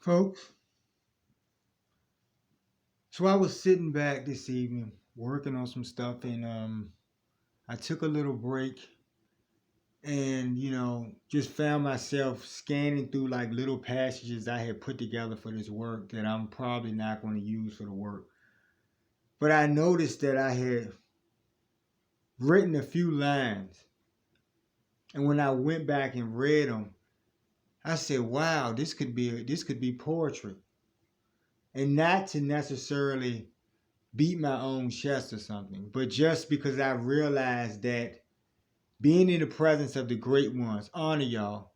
Folks, so I was sitting back this evening working on some stuff and I took a little break and just found myself scanning through like little passages I had put together for this work that I'm probably not going to use for the work. But I noticed that I had written a few lines, and when I went back and read them, I said, "Wow, this could be poetry." And not to necessarily beat my own chest or something, but just because I realized that being in the presence of the great ones, honor y'all,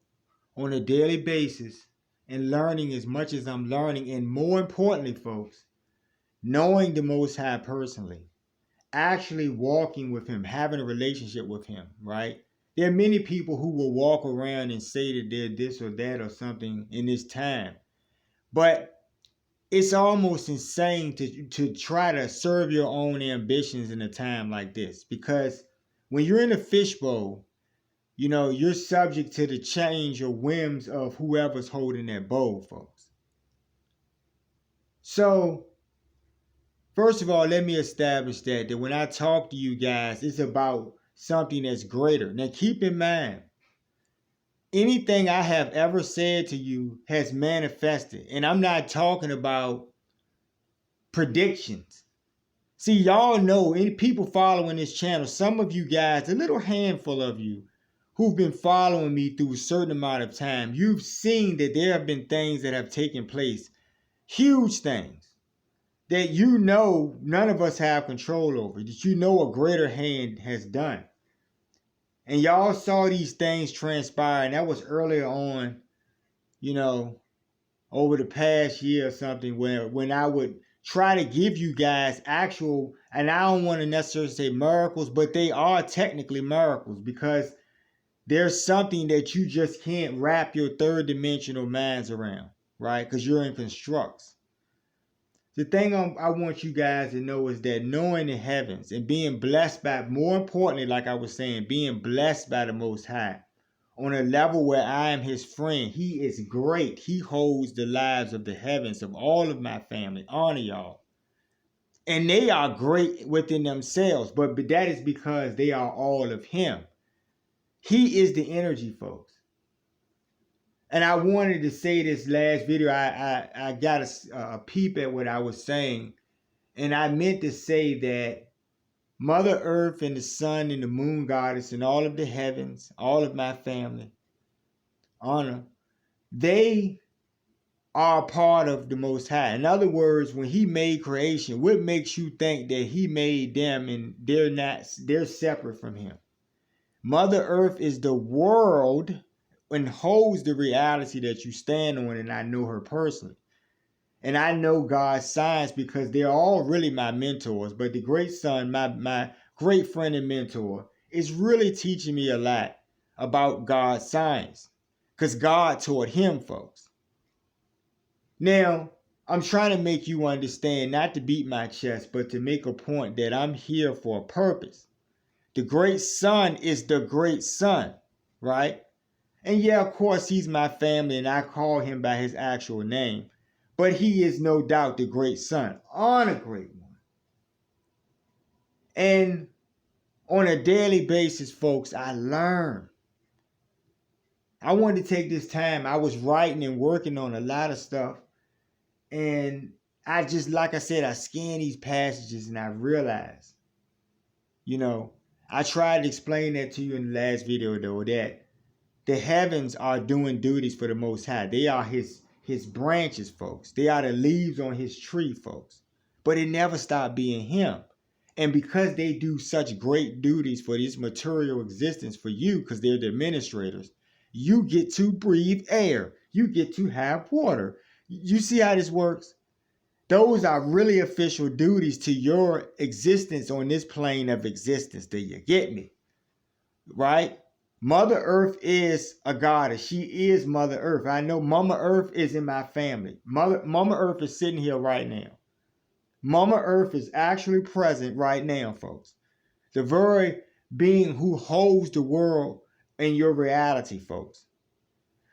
on a daily basis and learning as much as I'm learning, and more importantly, folks, knowing the Most High personally, actually walking with Him, having a relationship with Him, right? There are many people who will walk around and say that they're this or that or something in this time, but it's almost insane to try to serve your own ambitions in a time like this, because when you're in a fishbowl, you're subject to the change or whims of whoever's holding that bowl, folks. So first of all, let me establish that when I talk to you guys, it's about something that's greater. Now keep in mind, anything I have ever said to you has manifested, and I'm not talking about predictions. See, y'all know, any people following this channel, some of you guys, a little handful of you who've been following me through a certain amount of time, you've seen that there have been things that have taken place, huge things, that none of us have control over, that a greater hand has done. And y'all saw these things transpire, and that was earlier on, you know, over the past year or something, when I would try to give you guys actual, and I don't want to necessarily say miracles, but they are technically miracles, because there's something that you just can't wrap your third dimensional minds around, right? Because you're in constructs. The thing I want you guys to know is that knowing the heavens and being blessed by, more importantly, like I was saying, being blessed by the Most High, on a level where I am His friend. He is great. He holds the lives of the heavens of all of my family. Honor y'all. And they are great within themselves, but that is because they are all of Him. He is the energy, folks. And I wanted to say this last video. I got a peep at what I was saying. And I meant to say that Mother Earth and the sun and the moon goddess and all of the heavens, all of my family, honor, they are part of the Most High. In other words, when He made creation, what makes you think that He made them and they're separate from Him? Mother Earth is the world and holds the reality that you stand on, and I know her personally. And I know God's signs because they're all really my mentors. But the great son, my great friend and mentor, is really teaching me a lot about God's signs, because God taught him, folks. Now, I'm trying to make you understand, not to beat my chest, but to make a point that I'm here for a purpose. The great son is the great son, right? And yeah, of course, he's my family and I call him by his actual name. But he is no doubt the great son, on a great one. And on a daily basis, folks, I learn. I wanted to take this time. I was writing and working on a lot of stuff. And I just, like I said, I scanned these passages and I realized, I tried to explain that to you in the last video, though, that the heavens are doing duties for the Most High. They are his branches, folks. They are the leaves on his tree, folks. But it never stopped being him. And because they do such great duties for this material existence for you, because they're the administrators, you get to breathe air. You get to have water. You see how this works? Those are really official duties to your existence on this plane of existence. Do you get me? Right? Mother Earth is a goddess. She is Mother Earth. I know Mama Earth is in my family. Mama Earth is sitting here right now. Mama Earth is actually present right now, folks. The very being who holds the world in your reality, folks.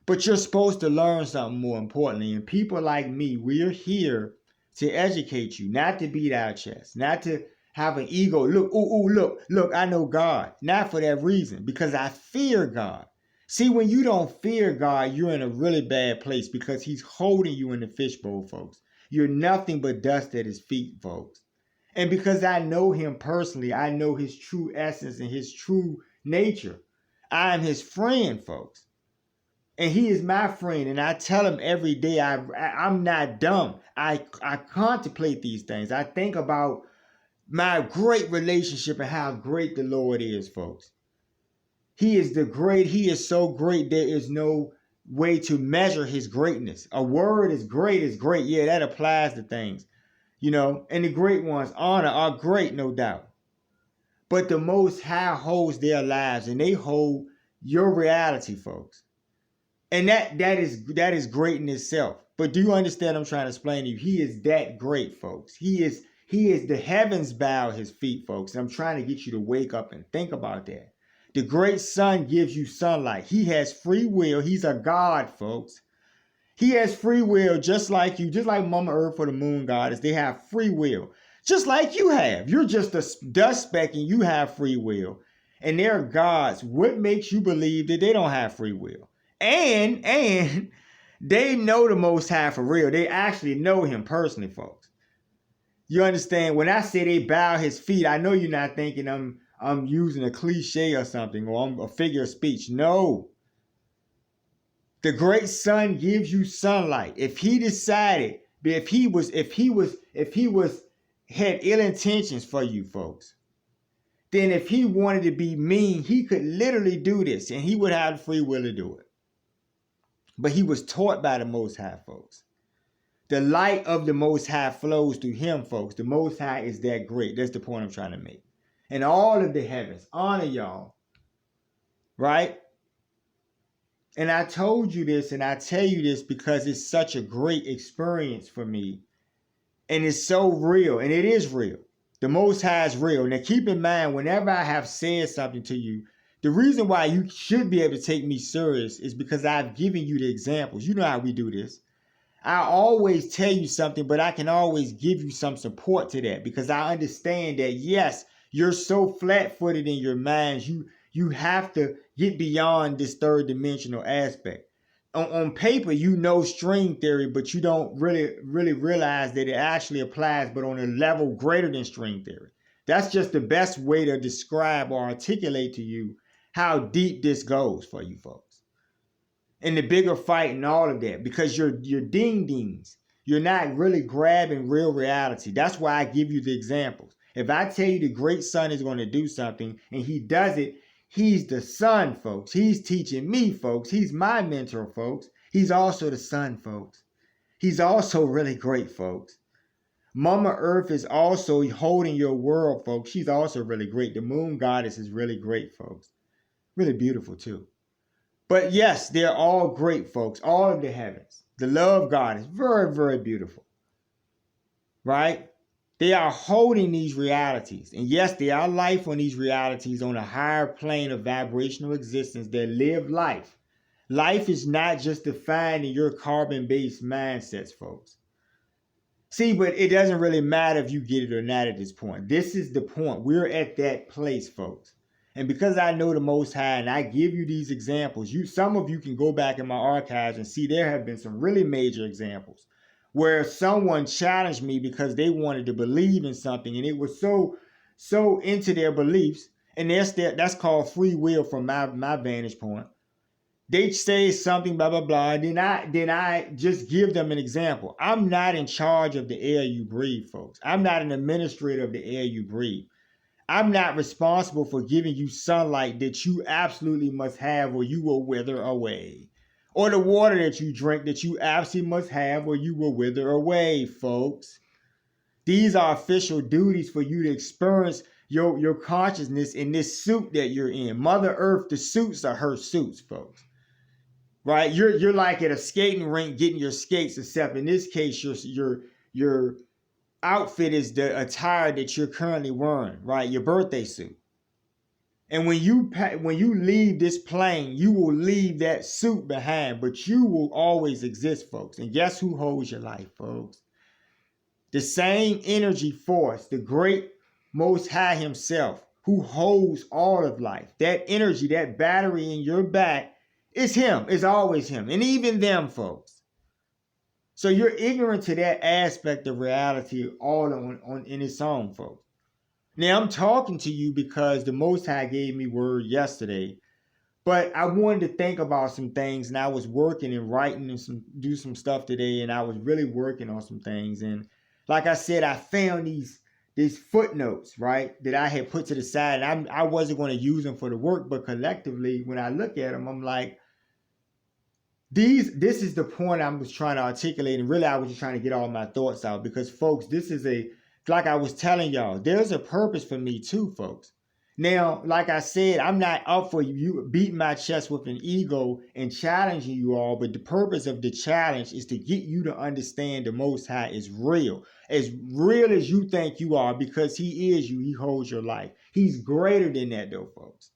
But you're supposed to learn something more importantly. And people like me, we're here to educate you, not to beat our chest, not to have an ego. Look, look, I know God. Not for that reason, because I fear God. See, when you don't fear God, you're in a really bad place because he's holding you in the fishbowl, folks. You're nothing but dust at his feet, folks. And because I know him personally, I know his true essence and his true nature. I am his friend, folks. And he is my friend, and I tell him every day I'm not dumb. I contemplate these things. I think about my great relationship and how great the Lord is, folks. He is so great, there is no way to measure his greatness. A word is great is great. Yeah, that applies to things, and the great ones, honor, are great, no doubt. But the Most High holds their lives, and they hold your reality, folks. And that is great in itself. But do you understand what I'm trying to explain to you? He is that great, folks. He is the heavens bow his feet, folks. And I'm trying to get you to wake up and think about that. The great sun gives you sunlight. He has free will. He's a God, folks. He has free will just like you, just like Mama Earth or the moon goddess. They have free will. Just like you have. You're just a dust speck and you have free will. And they're gods. What makes you believe that they don't have free will? And they know the Most High for real. They actually know him personally, folks. You understand? When I say they bow his feet, I know you're not thinking I'm using a cliche or something, or I'm a figure of speech. No. The great sun gives you sunlight. If he decided, if he had ill intentions for you, folks, then if he wanted to be mean, he could literally do this, and he would have the free will to do it. But he was taught by the Most High, folks. The light of the Most High flows through him, folks. The Most High is that great. That's the point I'm trying to make. And all of the heavens honor y'all. Right? And I told you this, and I tell you this because it's such a great experience for me. And it's so real, and it is real. The Most High is real. Now keep in mind, whenever I have said something to you, the reason why you should be able to take me serious is because I've given you the examples. You know how we do this. I always tell you something, but I can always give you some support to that because I understand that, yes, you're so flat-footed in your minds. You have to get beyond this third dimensional aspect. On paper, you know string theory, but you don't really realize that it actually applies, but on a level greater than string theory. That's just the best way to describe or articulate to you how deep this goes for you folks. And the bigger fight and all of that, because you're ding-dings. You're not really grabbing real reality. That's why I give you the examples. If I tell you the great sun is going to do something and he does it, he's the sun, folks. He's teaching me, folks. He's my mentor, folks. He's also the sun, folks. He's also really great, folks. Mama Earth is also holding your world, folks. She's also really great. The moon goddess is really great, folks. Really beautiful, too. But yes, they're all great, folks. All of the heavens. The love God is very, very beautiful. Right? They are holding these realities. And yes, they are life on these realities on a higher plane of vibrational existence that live life. Life is not just defined in your carbon-based mindsets, folks. See, but it doesn't really matter if you get it or not at this point. This is the point. We're at that place, folks. And because I know the Most High and I give you these examples, some of you can go back in my archives and see there have been some really major examples where someone challenged me because they wanted to believe in something and it was so into their beliefs. And that's called free will from my vantage point. They say something, blah, blah, blah. Then I just give them an example. I'm not in charge of the air you breathe, folks. I'm not an administrator of the air you breathe. I'm not responsible for giving you sunlight that you absolutely must have or you will wither away. Or the water that you drink that you absolutely must have or you will wither away, folks. These are official duties for you to experience your consciousness in this suit that you're in. Mother Earth, the suits are her suits, folks. Right? You're like at a skating rink getting your skates, except in this case, your outfit is the attire that you're currently wearing, right? Your birthday suit. And when you leave this plane, you will leave that suit behind, but you will always exist, folks. And guess who holds your life, folks? The same energy force, the great Most High himself, who holds all of life. That energy, that battery in your back, is him. It's always him. And even them, folks. So you're ignorant to that aspect of reality all on in its own, folks. Now I'm talking to you because the Most High gave me word yesterday, but I wanted to think about some things, and I was working and writing and do some stuff today, and I was really working on some things. And like I said, I found these footnotes, right, that I had put to the side, and I wasn't going to use them for the work, but collectively, when I look at them, I'm like, this is the point I was trying to articulate, and really I was just trying to get all my thoughts out, because folks, this is like I was telling y'all, there's a purpose for me too, folks. Now, like I said, I'm not up for you beating my chest with an ego and challenging you all, but the purpose of the challenge is to get you to understand the Most High is real. As real as you think you are, because he is you, he holds your life. He's greater than that though, folks.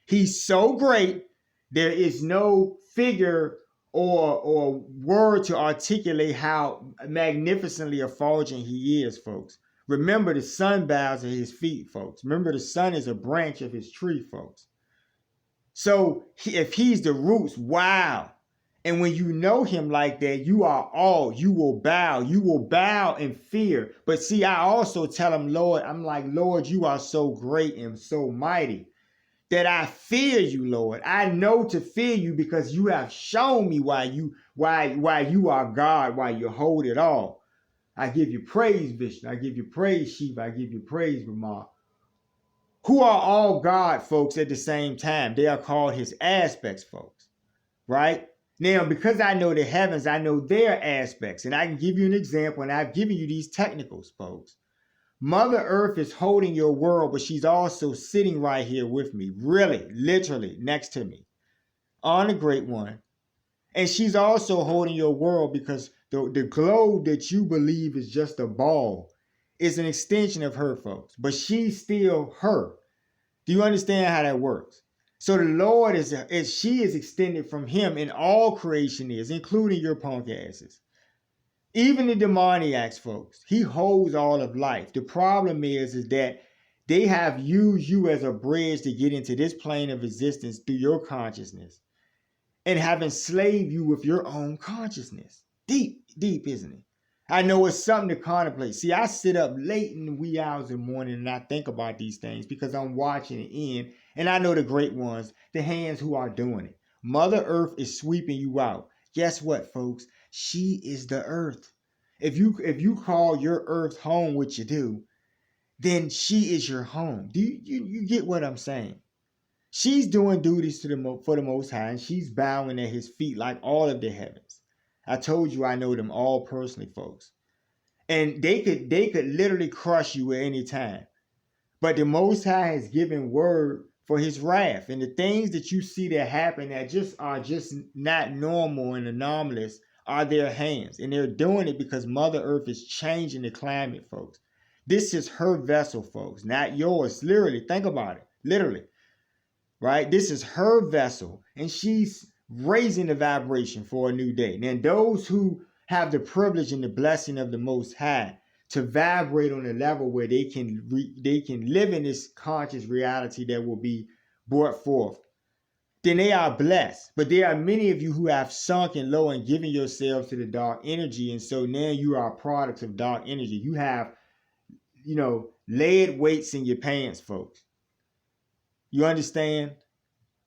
He's so great, there is no figure or word to articulate how magnificently effulgent he is, folks. Remember, the sun bows at his feet, folks. Remember, the sun is a branch of his tree, folks. So if he's the roots, wow. And when you know him like that, you are all, you will bow in fear. But see, I also tell him, Lord, I'm like, Lord, you are so great and so mighty that I fear you, Lord. I know to fear you because you have shown me why you are God, why you hold it all. I give you praise, Vishnu. I give you praise, Shiva. I give you praise, Brahma. Who are all God, folks, at the same time. They are called his aspects, folks. Right? Now, because I know the heavens, I know their aspects. And I can give you an example, and I've given you these technicals, folks. Mother Earth is holding your world, but she's also sitting right here with me. Really, literally, next to me. On the Great One. And she's also holding your world because the globe that you believe is just a ball is an extension of her, folks. But she's still her. Do you understand how that works? So the Lord she is extended from him, and all creation is, including your punk asses. Even the demoniacs, folks. He holds all of life. The problem is that they have used you as a bridge to get into this plane of existence through your consciousness, and have enslaved you with your own consciousness. Deep, deep, isn't it? I know it's something to contemplate. See, I sit up late in the wee hours of the morning and I think about these things because I'm watching it end, and I know the great ones, the hands who are doing it. Mother Earth is sweeping you out. Guess what, folks? She is the earth. If you call your earth home, which you do, then she is your home. Do you get what I'm saying? She's doing duties for the Most High, and she's bowing at his feet like all of the heavens. I told you I know them all personally, folks. And they could literally crush you at any time. But the Most High has given word for his wrath. And the things that you see that happen that are just not normal and anomalous are their hands. And they're doing it because Mother Earth is changing the climate, folks. This is her vessel, folks, not yours. Literally, think about it. Literally. Right? This is her vessel, and she's raising the vibration for a new day. Now, those who have the privilege and the blessing of the Most High to vibrate on a level where they can live in this conscious reality that will be brought forth, then they are blessed. But there are many of you who have sunken low and given yourselves to the dark energy, and so now you are products of dark energy. You have, lead weights in your pants, folks. You understand?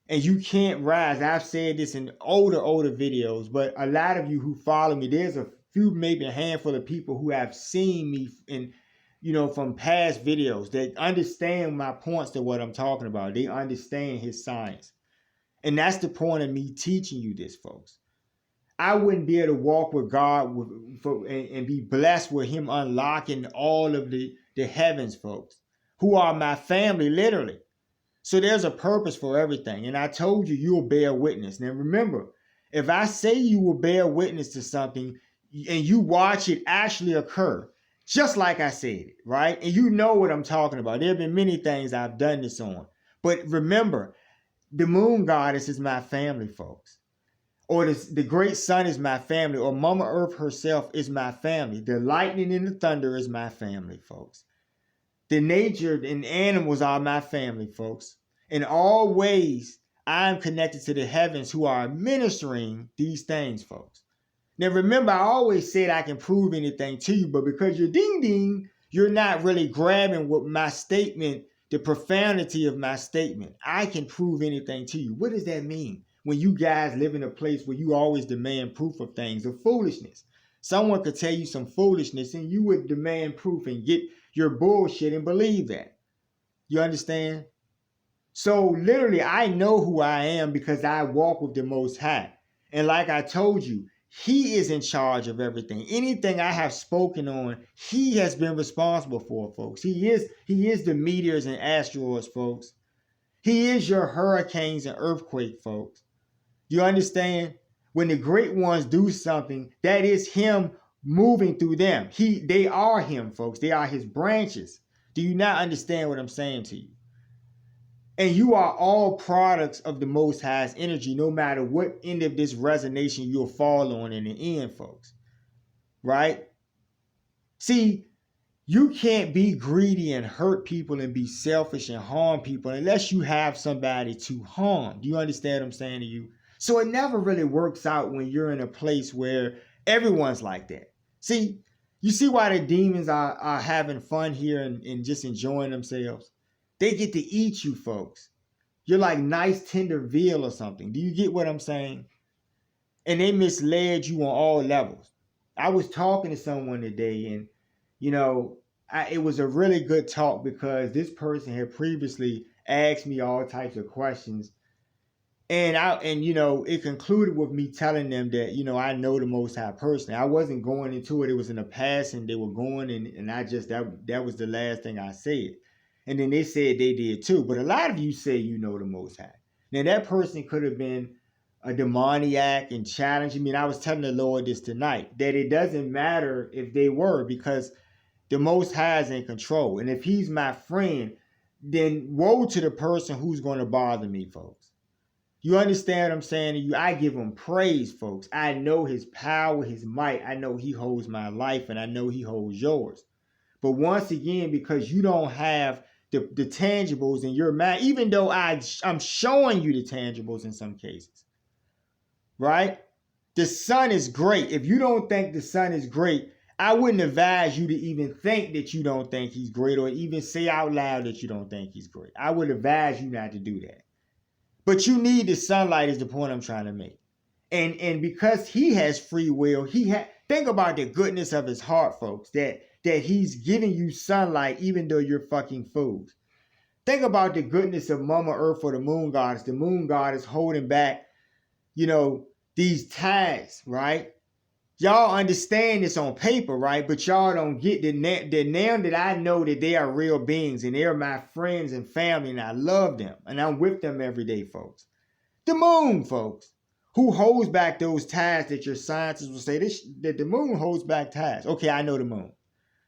And you can't rise. I've said this in older videos, but a lot of you who follow me, there's a few, maybe a handful of people who have seen me from past videos that understand my points to what I'm talking about. They understand his science. And that's the point of me teaching you this, folks. I wouldn't be able to walk with God and be blessed with him unlocking all of the heavens, folks, who are my family, literally. So there's a purpose for everything. And I told you, you'll bear witness. Now remember, if I say you will bear witness to something and you watch it actually occur, just like I said it, right? And you know what I'm talking about. There have been many things I've done this on. But remember, the moon goddess is my family, folks. Or the great sun is my family. Or Mama Earth herself is my family. The lightning and the thunder is my family, folks. The nature and animals are my family, folks. In all ways, I'm connected to the heavens who are administering these things, folks. Now remember, I always said I can prove anything to you, but because you're ding ding, you're not really grabbing what my statement, the profundity of my statement. I can prove anything to you. What does that mean? When you guys live in a place where you always demand proof of things, of foolishness. Someone could tell you some foolishness and you would demand proof and get your bullshit and believe that. You understand? So literally, I know who I am because I walk with the Most High. And like I told you, He is in charge of everything. Anything I have spoken on, He has been responsible for, folks. He is the meteors and asteroids, folks. He is your hurricanes and earthquake, folks. You understand? When the great ones do something, that is Him moving through them. They are Him, folks. They are His branches. Do you not understand what I'm saying to you? And you are all products of the Most High's energy, no matter what end of this resonance you'll fall on in the end, folks. Right? See, you can't be greedy and hurt people and be selfish and harm people unless you have somebody to harm. Do you understand what I'm saying to you? So it never really works out when you're in a place where everyone's like that. See, you see why the demons are having fun here and just enjoying themselves? They get to eat you, folks. You're like nice tender veal or something. Do you get what I'm saying? And they misled you on all levels. I was talking to someone today and, it was a really good talk because this person had previously asked me all types of questions. And it concluded with me telling them that, I know the Most High personally. I wasn't going into it. It was in the past and they were going and I just, that was the last thing I said. And then they said they did too. But a lot of you say you know the Most High. Now that person could have been a demoniac and challenging me. And I was telling the Lord this tonight, that it doesn't matter if they were, because the Most High is in control. And if He's my friend, then woe to the person who's going to bother me, folks. You understand what I'm saying to you? I give Him praise, folks. I know His power, His might. I know He holds my life and I know He holds yours. But once again, because you don't have the tangibles in your mind, even though I'm showing you the tangibles in some cases, right? The sun is great. If you don't think the sun is great, I wouldn't advise you to even think that you don't think He's great or even say out loud that you don't think He's great. I would advise you not to do that. But you need the sunlight is the point I'm trying to make. And because He has free will, think about the goodness of His heart, folks, that He's giving you sunlight even though you're fucking fools. Think about the goodness of Mama Earth or the moon goddess holding back, these tides, right? Y'all understand this on paper, right? But y'all don't get that now that I know that they are real beings and they're my friends and family and I love them and I'm with them every day, folks. The moon, folks, who holds back those tides that your scientists will say that the moon holds back tides. Okay, I know the moon.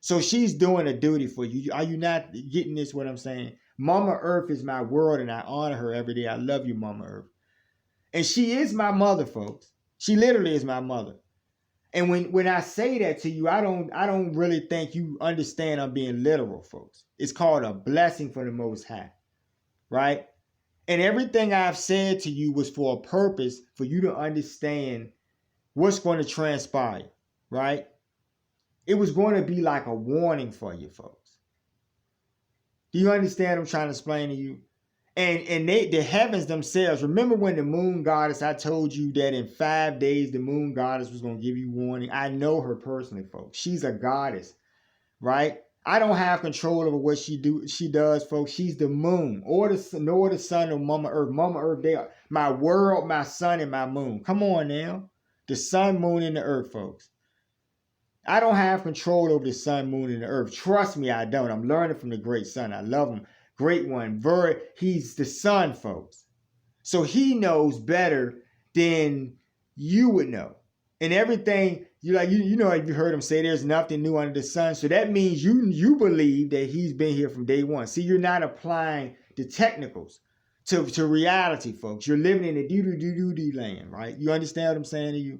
So she's doing a duty for you. Are you not getting this, what I'm saying? Mama Earth is my world and I honor her every day. I love you, Mama Earth. And she is my mother, folks. She literally is my mother. And when I say that to you, I don't really think you understand I'm being literal, folks. It's called a blessing from the Most High, right? And everything I've said to you was for a purpose for you to understand what's going to transpire, right? It was going to be like a warning for you, folks. Do you understand what I'm trying to explain to you? And the heavens themselves, remember when the moon goddess, I told you that in 5 days the moon goddess was going to give you warning. I know her personally, folks. She's a goddess, right? I don't have control over what she does, folks. She's the moon or the sun of Mama Earth. Mama Earth, they are my world, my sun, and my moon. Come on now. The sun, moon, and the earth, folks. I don't have control over the sun, moon, and the earth. Trust me, I don't. I'm learning from the great sun. I love him. Great one. He's the sun, folks. So He knows better than you would know. And everything, you heard Him say there's nothing new under the sun. So that means you believe that He's been here from day one. See, you're not applying the technicals to reality, folks. You're living in a doo-doo-doo-doo-doo land, right? You understand what I'm saying to you?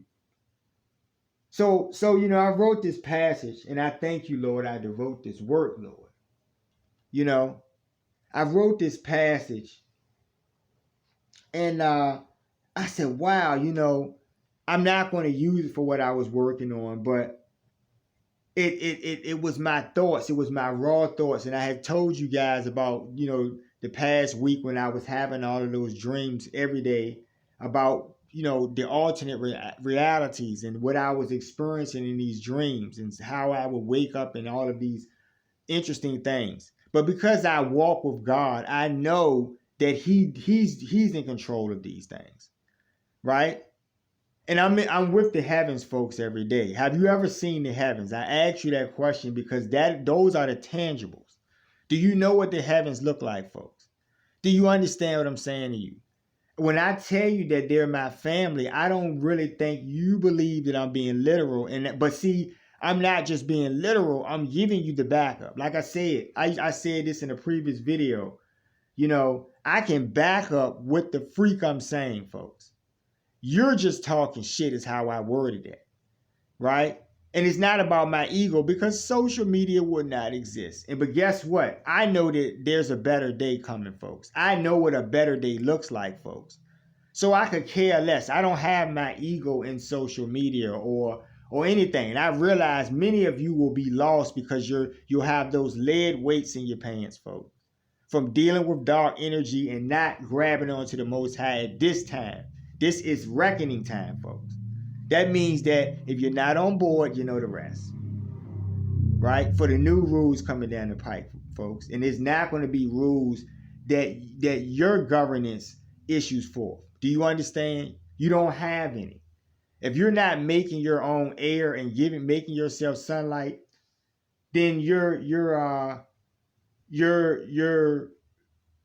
So, I wrote this passage, and I thank you, Lord, I devote this work, Lord. I wrote this passage, and I said, wow, I'm not going to use it for what I was working on, but it was my thoughts. It was my raw thoughts. And I had told you guys about, the past week when I was having all of those dreams every day about, the alternate realities and what I was experiencing in these dreams and how I would wake up and all of these interesting things. But because I walk with God, I know that he's in control of these things, right? And I'm with the heavens, folks, every day. Have you ever seen the heavens? I asked you that question because those are the tangibles. Do you know what the heavens look like, folks? Do you understand what I'm saying to you? When I tell you that they're my family, I don't really think you believe that I'm being literal. But see, I'm not just being literal. I'm giving you the backup. Like I said, I said this in a previous video. I can back up what the freak I'm saying, folks. You're just talking shit is how I worded it, right? And it's not about my ego because social media would not exist. But guess what? I know that there's a better day coming, folks. I know what a better day looks like, folks. So I could care less. I don't have my ego in social media or anything. And I realize many of you will be lost because you'll have those lead weights in your pants, folks, from dealing with dark energy and not grabbing onto the Most High at this time. This is reckoning time, folks. That means that if you're not on board, you know the rest, right? For the new rules coming down the pike, folks. And it's not going to be rules that your governance issues for. Do you understand? You don't have any. If you're not making your own air and making yourself sunlight, then you're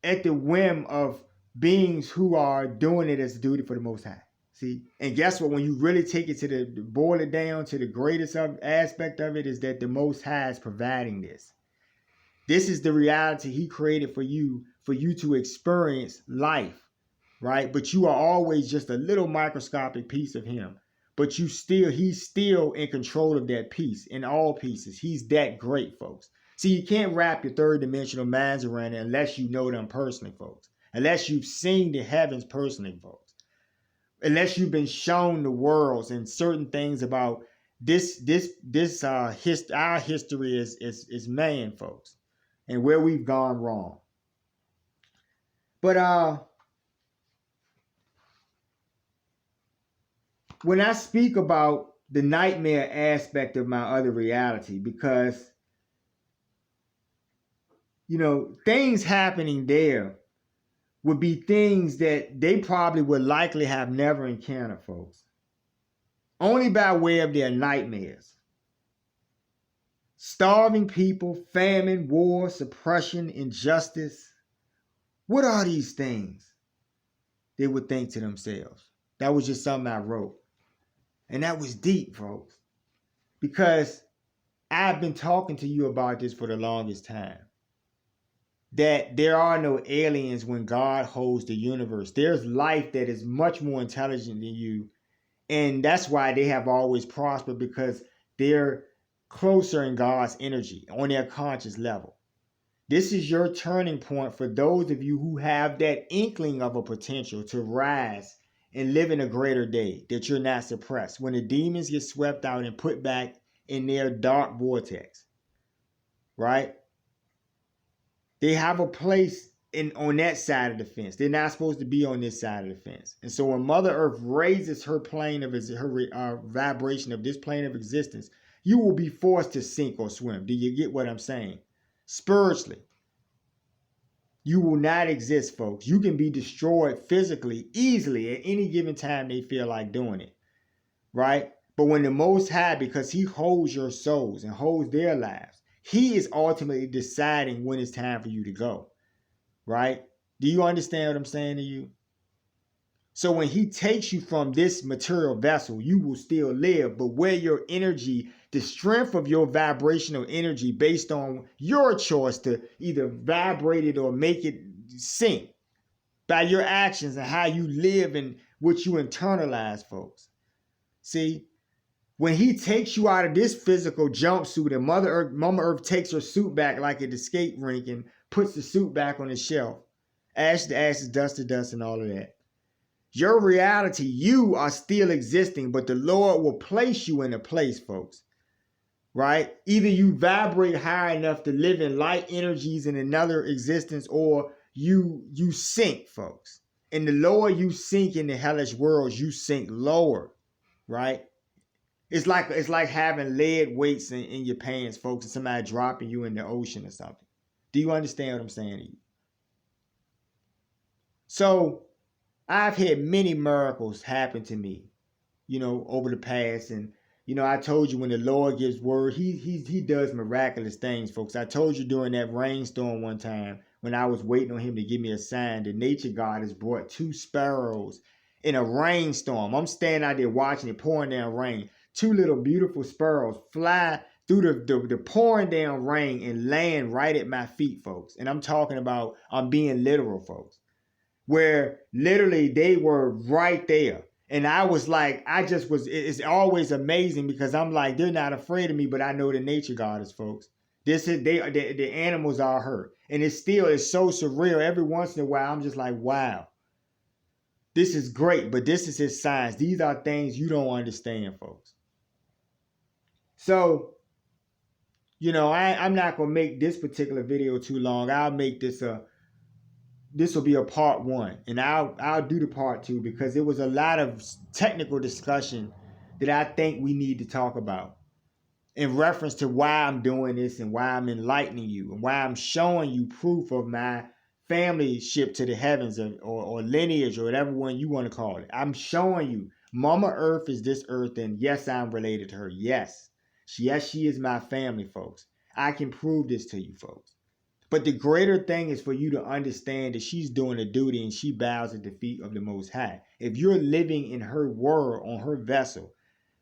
at the whim of beings who are doing it as a duty for the Most High. See? And guess what? When you really take it to the boil it down to the greatest aspect of it is that the Most High is providing this. This is the reality he created for you to experience life, right? But you are always just a little microscopic piece of him. But he's still in control of that piece, in all pieces. He's that great, folks. See, you can't wrap your third dimensional minds around it unless you know them personally, folks. Unless you've seen the heavens personally, folks. Unless you've been shown the worlds and certain things about our history is man, folks, and where we've gone wrong. But when I speak about the nightmare aspect of my other reality, because things happening there would be things that they probably would likely have never encountered, folks. Only by way of their nightmares. Starving people, famine, war, suppression, injustice. What are these things? They would think to themselves. That was just something I wrote. And that was deep, folks. Because I've been talking to you about this for the longest time. That there are no aliens when God holds the universe. There's life that is much more intelligent than you. And that's why they have always prospered, because they're closer in God's energy on their conscious level. This is your turning point for those of you who have that inkling of a potential to rise and live in a greater day, that you're not suppressed. When the demons get swept out and put back in their dark vortex, right? They have a place on that side of the fence. They're not supposed to be on this side of the fence. And so when Mother Earth raises her plane of her vibration of this plane of existence, you will be forced to sink or swim. Do you get what I'm saying? Spiritually, you will not exist, folks. You can be destroyed physically easily at any given time they feel like doing it, right? But when the Most High, because he holds your souls and holds their lives, he is ultimately deciding when it's time for you to go, right? Do you understand what I'm saying to you? So when he takes you from this material vessel, you will still live, but where your energy, the strength of your vibrational energy based on your choice to either vibrate it or make it sink by your actions and how you live and what you internalize, folks. See, when he takes you out of this physical jumpsuit and Mama Earth takes her suit back like at the skate rink and puts the suit back on the shelf, ash to ashes, dust to dust, and all of that. Your reality, you are still existing, but the Lord will place you in a place, folks. Right? Either you vibrate high enough to live in light energies in another existence, or you sink, folks. And the lower you sink in the hellish worlds, you sink lower, right? It's like having lead weights in your pants, folks, and somebody dropping you in the ocean or something. Do you understand what I'm saying to you? So I've had many miracles happen to me, over the past. And, I told you when the Lord gives word, he does miraculous things, folks. I told you during that rainstorm one time when I was waiting on him to give me a sign, the nature God has brought 2 sparrows in a rainstorm. I'm standing out there watching it pouring down rain. 2 little beautiful sparrows fly through the pouring down rain and land right at my feet, folks. And I'm talking about, I'm being literal, folks, where literally they were right there. And I was like, it's always amazing because I'm like, they're not afraid of me, but I know the nature goddess, folks. The animals are hurt. And it's so surreal. Every once in a while, I'm just like, wow, this is great, but this is his science. These are things you don't understand, folks. So, I'm not going to make this particular video too long. I'll make this will be a part 1, and I'll do the part 2 because it was a lot of technical discussion that I think we need to talk about in reference to why I'm doing this and why I'm enlightening you and why I'm showing you proof of my family ship to the heavens or lineage or whatever one you want to call it. I'm showing you Mama Earth is this earth, and yes, I'm related to her. Yes, she is my family, folks. I can prove this to you, folks. But the greater thing is for you to understand that she's doing a duty and she bows at the feet of the Most High. If you're living in her world, on her vessel,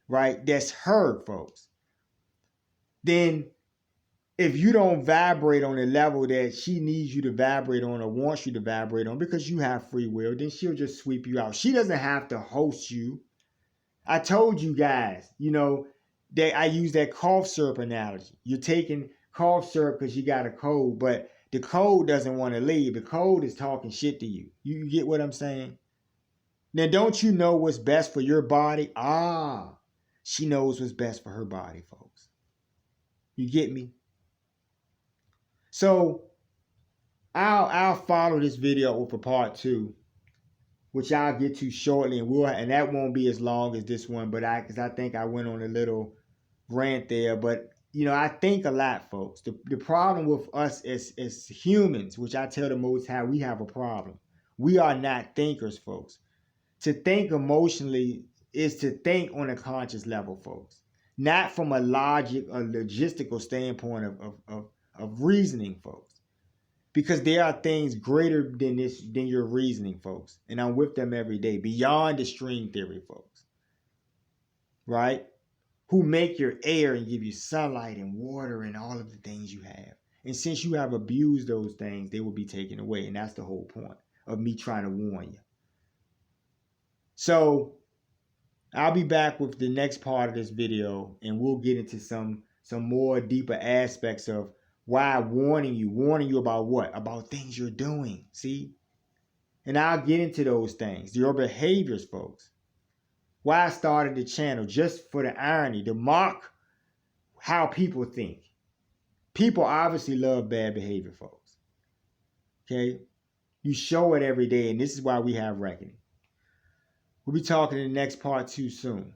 right, that's her, folks, then if you don't vibrate on the level that she needs you to vibrate on or wants you to vibrate on because you have free will, then she'll just sweep you out. She doesn't have to host you. I told you guys, that I use that cough syrup analogy. You're taking cough syrup because you got a cold, but the cold doesn't want to leave. The cold is talking shit to you. You get what I'm saying? Now, don't you know what's best for your body? She knows what's best for her body, folks. You get me? So I'll follow this video with a part 2, which I'll get to shortly, and that won't be as long as this one, but because I think I went on a little rant there, but I think a lot, folks. The problem with us as humans, which I tell the Most High, we have a problem. We are not thinkers, folks. To think emotionally is to think on a conscious level, folks. Not from a logistical standpoint of reasoning, folks. Because there are things greater than your reasoning, folks. And I'm with them every day, beyond the string theory, folks. Right? Who make your air and give you sunlight and water and all of the things you have. And since you have abused those things, they will be taken away. And that's the whole point of me trying to warn you. So I'll be back with the next part of this video, and we'll get into some more deeper aspects of why warning you about what? About things you're doing, see? And I'll get into those things, your behaviors, folks. Why I started the channel, just for the irony, to mock how people think. People obviously love bad behavior, folks. Okay? You show it every day, and this is why we have reckoning. We'll be talking in the next part 2 soon.